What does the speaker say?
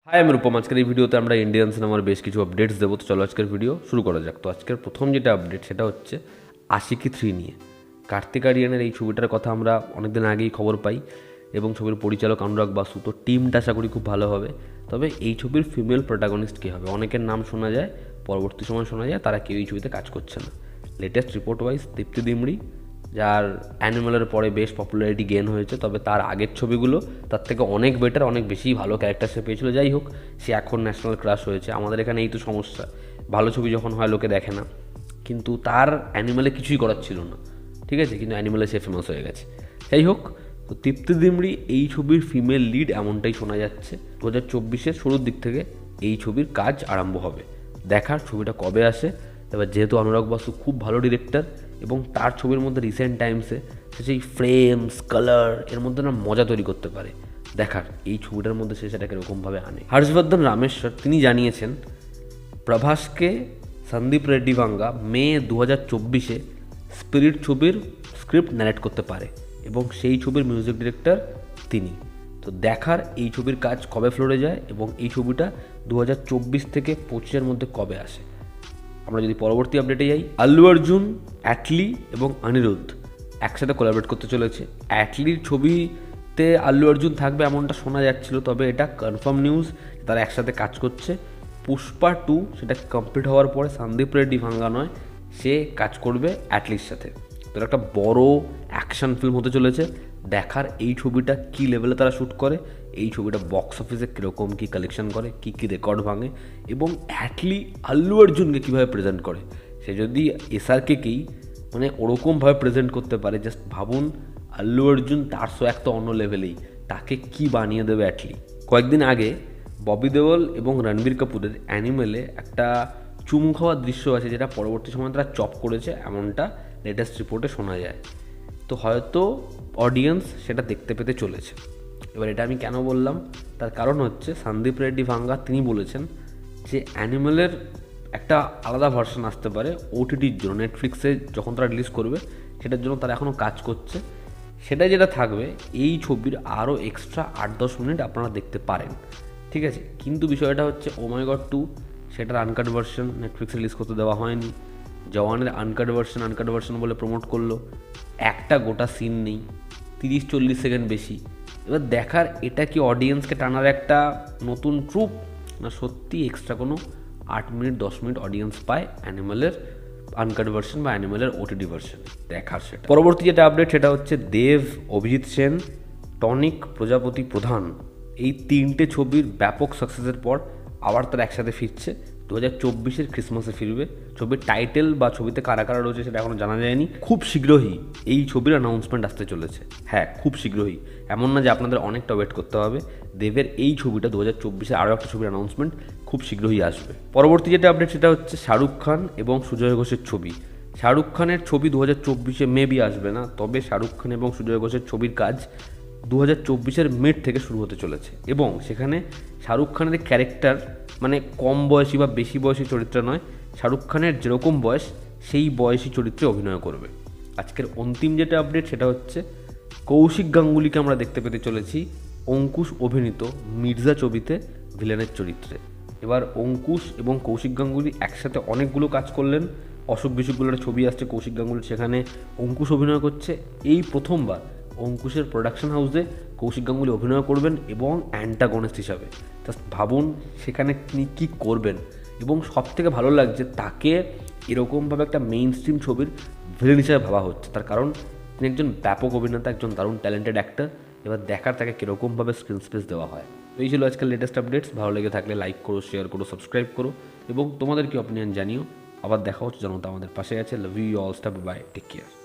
High, আমি রূপম। আজকের এই ভিডিওতে আমরা ইন্ডিয়ান সিনেমার বেশ কিছু আপডেটস দেবো। তো চলো আজকের ভিডিও শুরু করা যাক। তো আজকের প্রথম যেটা আপডেট সেটা হচ্ছে আশিকি 3 নিয়ে। কার্তিক আরিয়ানের এই ছবিটার কথা আমরা অনেকদিন আগেই খবর পাই এবং ছবির পরিচালক অনুরাগ বাসু। তো টিমটা আশা করি খুব ভালো হবে। তবে এই ছবির ফিমেল প্রোটাগনিস্ট কী হবে? অনেকের নাম শোনা যায়, পরবর্তী সময় শোনা যায় তারা কেউ এই ছবিতে কাজ করছে না। লেটেস্ট রিপোর্ট ওয়াইজ দীপ্তি দিমড়ি, যার অ্যানিমেলের পরে বেশ পপুলারিটি গেন হয়েছে, তবে তার আগের ছবিগুলো তার থেকে অনেক বেটার, অনেক বেশি ভালো ক্যারেক্টার সে পেয়েছিল। যাই হোক, সে এখন ন্যাশনাল ক্রাশ হয়েছে। আমাদের এখানে এই তো সমস্যা, ভালো ছবি যখন হয় লোকে দেখে না, কিন্তু তার অ্যানিমেলে কিছুই করার ছিল না, ঠিক আছে, কিন্তু অ্যানিমেলে সে ফেমাস হয়ে গেছে। যাই হোক, তো তৃপ্তি দিমড়ি এই ছবির ফিমেল লিড এমনটাই শোনা যাচ্ছে। 2024-এর শুরুর দিক থেকে এই ছবির কাজ আরম্ভ হবে। দেখার ছবিটা কবে আসে। এবার যেহেতু অনুরাগ বাসু খুব ভালো ডিরেক্টর এবং তার ছবির মধ্যে রিসেন্ট টাইমসে সে সেই ফ্রেমস, কালার এর মধ্যে না মজা তৈরি করতে পারে। দেখার এই ছবিটার মধ্যে সে সেটাকে এরকমভাবে আনে। হর্ষবর্ধন রামেশ্বর তিনি জানিয়েছেন প্রভাসকে সন্দীপ রেড্ডি ভাঙ্গা মে 2024-এ স্পিরিট ছবির স্ক্রিপ্ট ন্যারেট করতে পারে এবং সেই ছবির মিউজিক ডিরেক্টর তিনি। তো দেখার এই ছবির কাজ কবে ফ্লোরে যায় এবং এই ছবিটা 2024 থেকে 25-এর মধ্যে কবে আসে। আমরা যদি পরবর্তী আপডেটে যাই, আল্লু অর্জুন, অ্যাটলি এবং অনিরুদ্ধ একসাথে কোলাবরেট করতে চলেছে। অ্যাটলির ছবিতে আল্লু অর্জুন থাকবে এমনটা শোনা যাচ্ছিল, তবে এটা কনফার্ম নিউজ, তারা একসাথে কাজ করছে। পুষ্পা 2 সেটা কমপ্লিট হওয়ার পরে সন্দীপ রেড্ডি ভাঙ্গা নয়, সে কাজ করবে অ্যাটলির সাথে। তো একটা বড় অ্যাকশন ফিল্ম হতে চলেছে। দেখার এই ছবিটা কী লেভেলে তারা শ্যুট করে, এই ছবিটা বক্স অফিসে কীরকম কী কালেকশন করে, কী কী রেকর্ড ভাঙে এবং অ্যাটলি আল্লু অর্জুনকে কীভাবে প্রেজেন্ট করে। সে যদি এসআরকেই মানে ওরকমভাবে প্রেজেন্ট করতে পারে, জাস্ট ভাবুন, আল্লু অর্জুন তার শো এক তো অন্য লেভেলেই, তাকে কি বানিয়ে দেবে অ্যাটলি। কয়েকদিন আগে ববি দেওল এবং রণবীর কাপুরের অ্যানিমেলে একটা চুমু খাওয়ার দৃশ্য আছে, যেটা পরবর্তী সময় তারা চপ করেছে এমনটা লেটেস্ট রিপোর্টে শোনা যায়। তো হয়তো অডিয়েন্স সেটা দেখতে পেতে চলেছে। এবার এটা আমি কেন বললাম, তার কারণ হচ্ছে সন্দীপ রেড্ডি ভাঙ্গা তিনি বলেছেন যে অ্যানিমেলের একটা আলাদা ভার্সন আসতে পারে ওটিটির জন্য, নেটফ্লিক্সে যখন তারা রিলিজ করবে সেটার জন্য তারা এখনও কাজ করছে। সেটা যেটা থাকবে এই ছবির আরও এক্সট্রা 8-10 মিনিট আপনারা দেখতে পারেন, ঠিক আছে। কিন্তু বিষয়টা হচ্ছে ও মাই গড 2 সেটার আনকাট ভার্সন নেটফ্লিক্সে রিলিজ করতে দেওয়া হয়নি। জওয়ানের আনকাট ভার্সন বলে প্রমোট করলো, একটা গোটা সিন নেই, 30-40 সেকেন্ড বেশি। এবার দেখার এটা কি অডিয়েন্সকে টানার একটা নতুন ট্রুপ, না সত্যি এক্সট্রা কোনো 8 মিনিট 10 মিনিট অডিয়েন্স পায় অ্যানিমেলের আনকাট ভার্সন বা অ্যানিমেলের ওটিটি ভার্সন। দেখার সেটা। পরবর্তী যেটা আপডেট সেটা হচ্ছে দেব, অভিজিৎ সেন, টনিক, প্রজাপতি প্রধান এই 3টে ছবির ব্যাপক সাকসেসের পর আবার তারা একসাথে ফিরছে। 2024-এর ক্রিসমাসে ফিরবে। ছবির টাইটেল বা ছবিতে কারা কারা রয়েছে সেটা এখনও জানা যায়নি। খুব শীঘ্রই এই ছবির অ্যানাউন্সমেন্ট আসতে চলেছে। হ্যাঁ, খুব শীঘ্রই, এমন না যে আপনাদের অনেকটা ওয়েট করতে হবে। দেবের এই ছবিটা 2024-এ আরও একটা ছবির অ্যানাউন্সমেন্ট খুব শীঘ্রই আসবে। পরবর্তী যেটা আপডেট সেটা হচ্ছে শাহরুখ খান এবং সুজয় ঘোষের ছবি। শাহরুখ খানের ছবি 2024-এ মেবি আসবে না, তবে শাহরুখ খান এবং সুজয় ঘোষের ছবির কাজ 2024-এর মিড থেকে শুরু হতে চলেছে এবং সেখানে শাহরুখ খানের ক্যারেক্টার মানে কম বয়সী বা বেশি বয়সী চরিত্র নয়, শাহরুখ খানের যেরকম বয়স সেই বয়সী চরিত্রে অভিনয় করবে। আজকের অন্তিম যেটা আপডেট সেটা হচ্ছে কৌশিক গাঙ্গুলিকে আমরা দেখতে পেতে চলেছি অঙ্কুশ অভিনীত মির্জা ছবিতে ভিলেনের চরিত্রে। এবার অঙ্কুশ এবং কৌশিক গাঙ্গুলি একসাথে অনেকগুলো কাজ করলেন। অশোক বিসুকগুলোর ছবি আসছে কৌশিক গাঙ্গুলি, সেখানে অঙ্কুশ অভিনয় করছে। এই প্রথমবার অঙ্কুশের প্রোডাকশন হাউসে কৌশিক গাঙ্গুলি অভিনয় করবেন এবং অ্যান্টাগনিস্ট হিসাবে। জাস্ট ভাবুন সেখানে তিনি কী করবেন এবং সবথেকে ভালো লাগছে তাকে এরকমভাবে একটা মেইন স্ট্রিম ছবির ভিলেন হিসাবে ভাবা হচ্ছে। তার কারণ তিনি একজন ব্যাপক অভিনেতা, একজন দারুণ ট্যালেন্টেড অ্যাক্টর। এবার দেখার তাকে কীরকমভাবে স্ক্রিন স্পেস দেওয়া হয়। তো এই ছিল আজকাল লেটেস্ট আপডেটস। ভালো লেগে থাকলে লাইক করো, শেয়ার করো, সাবস্ক্রাইব করো এবং তোমাদের কি অপিনিয়ন জানিও। আবার দেখা হচ্ছে, জনতা আমাদের পাশে আছে। Love you all, stop, bye, take care.